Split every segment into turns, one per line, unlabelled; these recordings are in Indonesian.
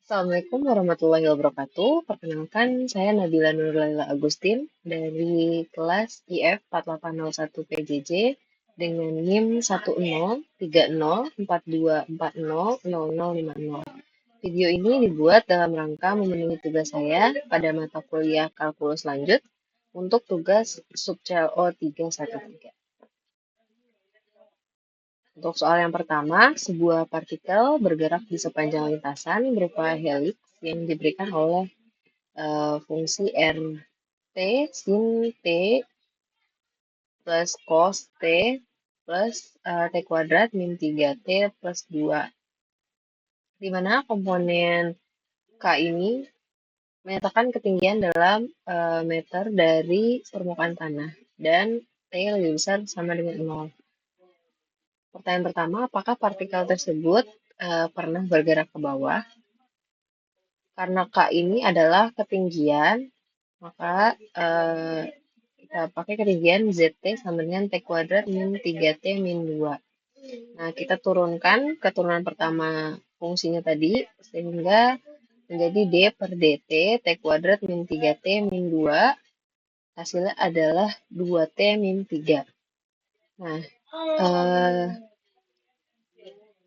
Assalamualaikum warahmatullahi wabarakatuh. Perkenalkan, saya Nabila Nurlaila Agustin dari kelas IF 4801 PJJ dengan NIM 10303042400050. Video ini dibuat dalam rangka memenuhi tugas saya pada mata kuliah kalkulus lanjut untuk tugas subcelo 313. Untuk soal yang pertama, sebuah partikel bergerak di sepanjang lintasan berupa helix yang diberikan oleh fungsi RT sin T plus cos T plus T kuadrat min 3T plus 2. Di mana komponen K ini menyatakan ketinggian dalam meter dari permukaan tanah dan T lebih besar sama dengan 0. Pertanyaan pertama, apakah partikel tersebut pernah bergerak ke bawah? Karena K ini adalah ketinggian, maka kita pakai ketinggian ZT sama dengan T kuadrat min 3T min 2. Nah, kita turunkan keturunan pertama fungsinya tadi, sehingga menjadi D per DT, T kuadrat min 3T min 2, hasilnya adalah 2T min 3. Nah,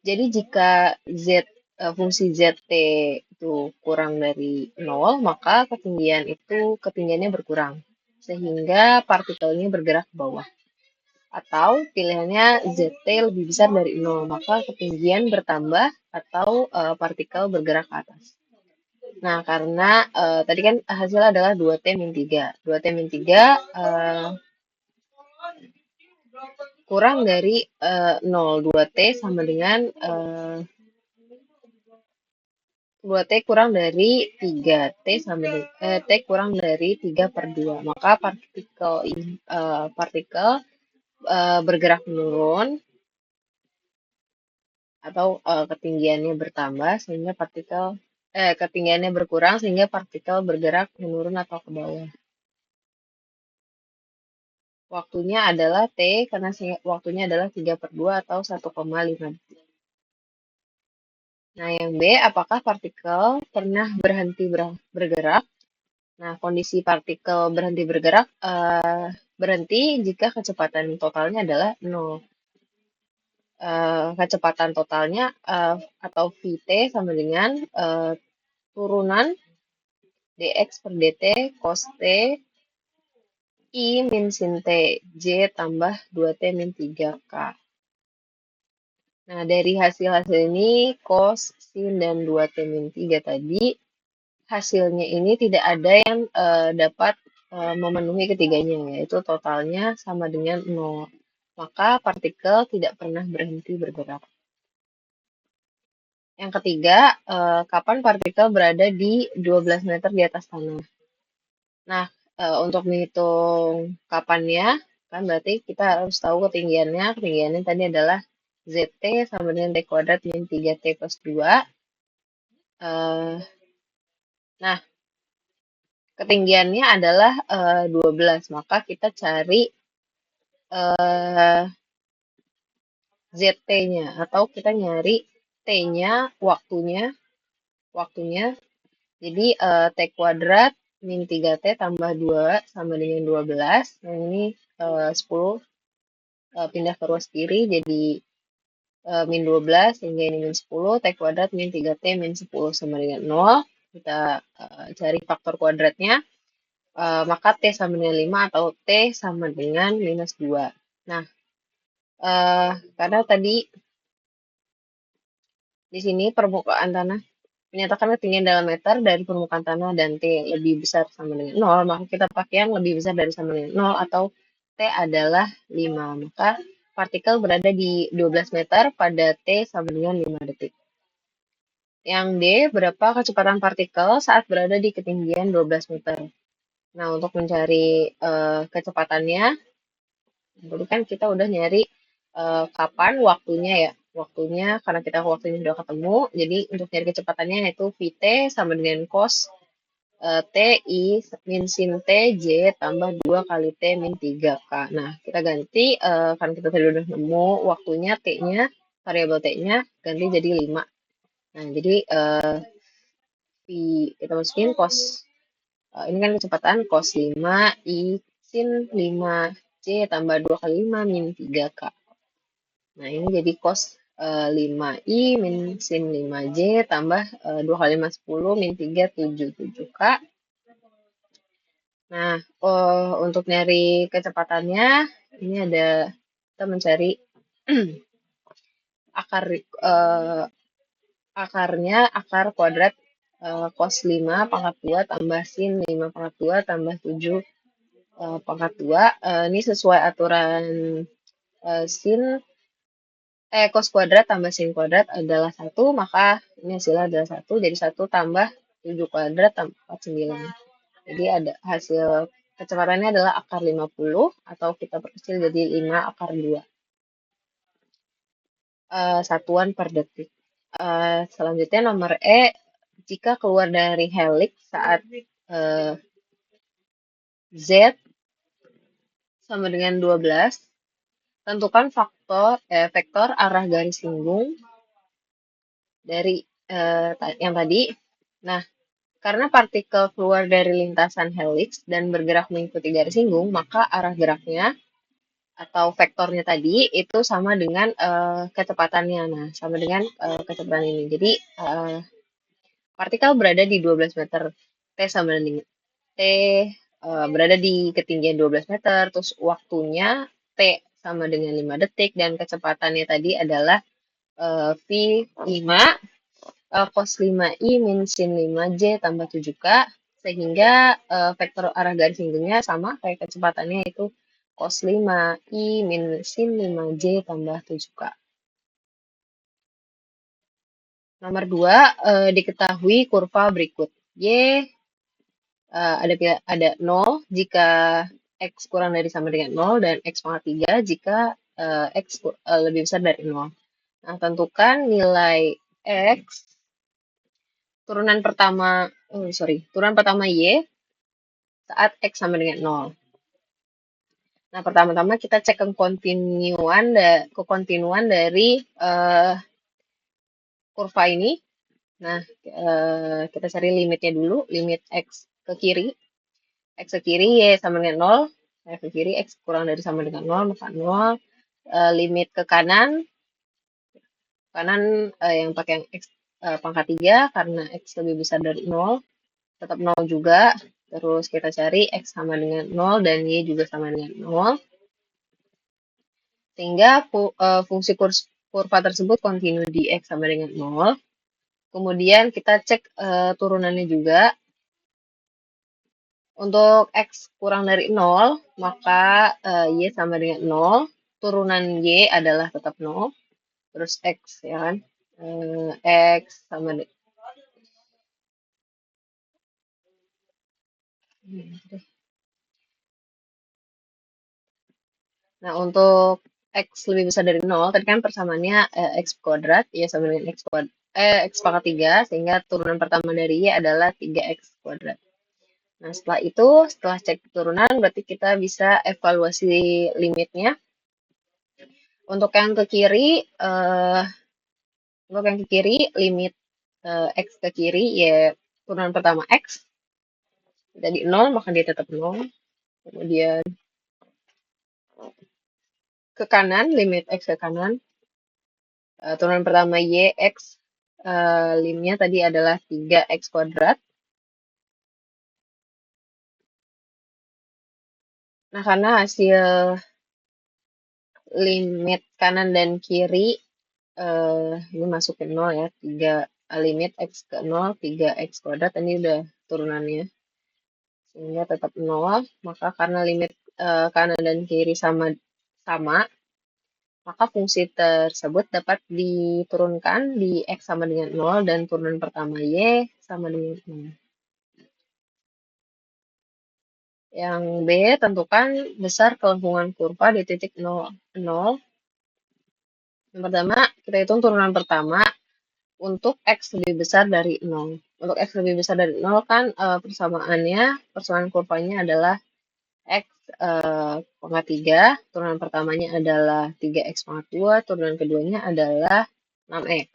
jadi jika fungsi ZT itu kurang dari 0, maka ketinggiannya berkurang. Sehingga partikel ini bergerak ke bawah. Atau pilihannya ZT lebih besar dari 0, maka ketinggian bertambah atau partikel bergerak ke atas. Nah, karena tadi kan hasilnya adalah 2T min 3. 2T min 3 kurang dari 0. 2T sama dengan 2T kurang dari 3. T kurang dari 3 per 2. Maka partikel bergerak menurun atau ketinggiannya bertambah sehingga ketinggiannya berkurang sehingga partikel bergerak menurun atau ke bawah. Waktunya adalah T karena waktunya adalah 3 per 2 atau 1,5 detik. Nah, yang B, apakah partikel pernah berhenti bergerak? Nah, kondisi partikel berhenti bergerak berhenti jika kecepatan totalnya adalah 0. Kecepatan totalnya atau Vt sama dengan turunan dx per dt cos t I min sin T J tambah 2T min 3K. Nah, dari hasil-hasil ini, cos, sin, dan 2T min 3 tadi, hasilnya ini tidak ada yang dapat memenuhi ketiganya, yaitu totalnya sama dengan 0. Maka partikel tidak pernah berhenti bergerak. Yang ketiga, kapan partikel berada di 12 meter di atas tanah? Nah, untuk menghitung kapannya, kan berarti kita harus tahu ketinggiannya. Ketinggiannya tadi adalah ZT sama dengan T kuadrat min 3T plus 2. Nah, ketinggiannya adalah 12. Maka kita cari ZT-nya. Atau kita nyari T-nya, waktunya. Jadi T kuadrat min 3T tambah 2 sama dengan 12. Yang ini 10 pindah ke ruas kiri jadi min 12 sehingga ini min 10. T kuadrat min 3T min 10 sama dengan 0. Kita cari faktor kuadratnya. Maka T sama dengan 5 atau T sama dengan minus 2. Nah, karena tadi di sini permukaan tanah menyatakan ketinggian dalam meter dari permukaan tanah dan T lebih besar sama dengan 0, maka kita pakai yang lebih besar dari sama dengan 0 atau T adalah 5. Maka partikel berada di 12 meter pada T sama dengan 5 detik. Yang D, berapa kecepatan partikel saat berada di ketinggian 12 meter? Nah, untuk mencari kecepatannya, dulu kan kita udah nyari kapan waktunya ya. Waktunya, karena waktunya sudah ketemu, jadi untuk nyari kecepatannya yaitu Vt sama dengan cos T I min sin T J tambah 2 kali T min 3K. Nah, kita ganti, karena kita tadi udah nemu waktunya, T-nya, variabel T-nya, ganti jadi 5. Nah, jadi Kita masukin cos, ini kan kecepatan cos 5 I sin 5 C tambah 2 kali 5 min 3K. Nah, ini jadi cos 5I min sin 5J tambah 2 kali 5 10 min 3 7K. Nah, untuk nyari kecepatannya, ini ada kita mencari akar kuadrat cos 5 pangkat 2 tambah sin 5 pangkat 2 tambah 7 pangkat 2. Ini sesuai aturan sin cos kuadrat tambah sin kuadrat adalah 1, maka ini hasilnya adalah 1, jadi 1 tambah 7 kuadrat tambah 49. Jadi ada hasil kecepatannya adalah akar 50, atau kita perkecil jadi 5 akar 2 satuan per detik. Selanjutnya nomor E, jika keluar dari helix saat Z sama dengan 12, tentukan vektor arah garis singgung dari yang tadi. Nah, karena partikel keluar dari lintasan helix dan bergerak mengikuti garis singgung, maka arah geraknya atau vektornya tadi itu sama dengan kecepatannya. Nah, sama dengan kecepatan ini. Jadi, partikel berada di 12 meter. T sama dengan T berada di ketinggian 12 meter, terus waktunya T sama dengan 5 detik, dan kecepatannya tadi adalah V5 cos 5I min sin 5J tambah 7K, sehingga vektor arah garis singgungnya sama kayak kecepatannya, itu cos 5I min sin 5J tambah 7K. Nomor 2, diketahui kurva berikut. Y ada 0 jika X kurang dari sama dengan 0, dan X pangkat 3 jika X lebih besar dari 0. Nah, tentukan nilai X turunan pertama Y saat X sama dengan 0. Nah, pertama-tama kita cek kekontinuan dari kurva ini. Nah, kita cari limitnya dulu, limit X ke kiri. X ke kiri Y sama dengan 0. X ke kiri X kurang dari sama dengan 0, maka 0. Limit ke kanan yang pakai yang X pangkat 3, karena X lebih besar dari 0, tetap 0 juga. Terus kita cari X sama dengan 0 dan Y juga sama dengan 0. Sehingga fungsi kurva tersebut kontinu di X sama dengan 0. Kemudian kita cek turunannya juga. Untuk X kurang dari 0, maka Y sama dengan 0. Turunan Y adalah tetap 0. Terus X, ya kan? X sama dengan... Nah, untuk X lebih besar dari 0, tadi kan persamaannya X kuadrat, Y sama dengan X pangkat 3, sehingga turunan pertama dari Y adalah 3X kuadrat. Nah, setelah cek turunan, berarti kita bisa evaluasi limitnya. Untuk yang ke kiri, limit X ke kiri, ya turunan pertama X. Jadi 0, maka dia tetap 0. Kemudian ke kanan, limit X ke kanan. Turunan pertama Y, X. Limnya tadi adalah 3X kuadrat. Nah, karena hasil limit kanan dan kiri ini masuk ke 0 ya, 3 limit X ke 0, 3X kuadrat, ini udah turunannya. Sehingga tetap 0, maka karena limit kanan dan kiri sama, maka fungsi tersebut dapat diturunkan di X sama dengan 0 dan turunan pertama Y sama dengan 0. Yang B, tentukan besar kelengkungan kurva di titik 0. Yang pertama, kita hitung turunan pertama untuk X lebih besar dari 0. Untuk X lebih besar dari 0 kan persamaan kurvanya adalah X pangkat 3, turunan pertamanya adalah 3X pangkat 2, turunan keduanya adalah 6X.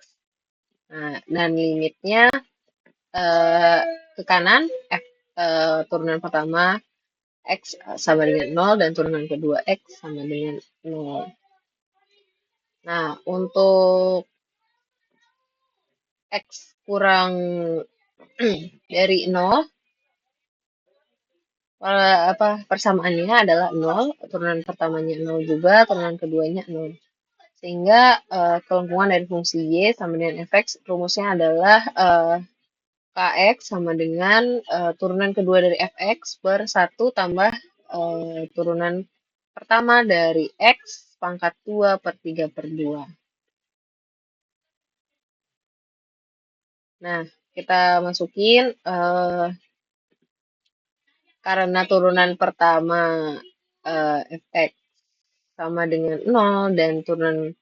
Nah, dan limitnya eh, ke kanan, turunan pertama X sama dengan nol dan turunan kedua X sama dengan nol. Nah, untuk X kurang dari nol, persamaannya adalah nol, turunan pertamanya nol juga, turunan keduanya nol. Sehingga kelengkungan dari fungsi Y sama dengan fx, rumusnya adalah kx sama dengan turunan kedua dari fx per 1 tambah turunan pertama dari x pangkat 2 per 3 per 2. Nah, kita masukin karena turunan pertama fx sama dengan 0 dan turunan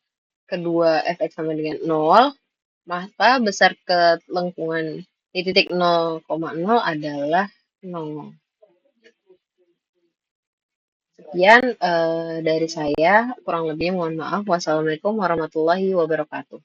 kedua fx sama dengan 0, maka besar kelengkungan di titik 0,0 adalah 0. Sekian dari saya, kurang lebih mohon maaf. Wassalamualaikum warahmatullahi wabarakatuh.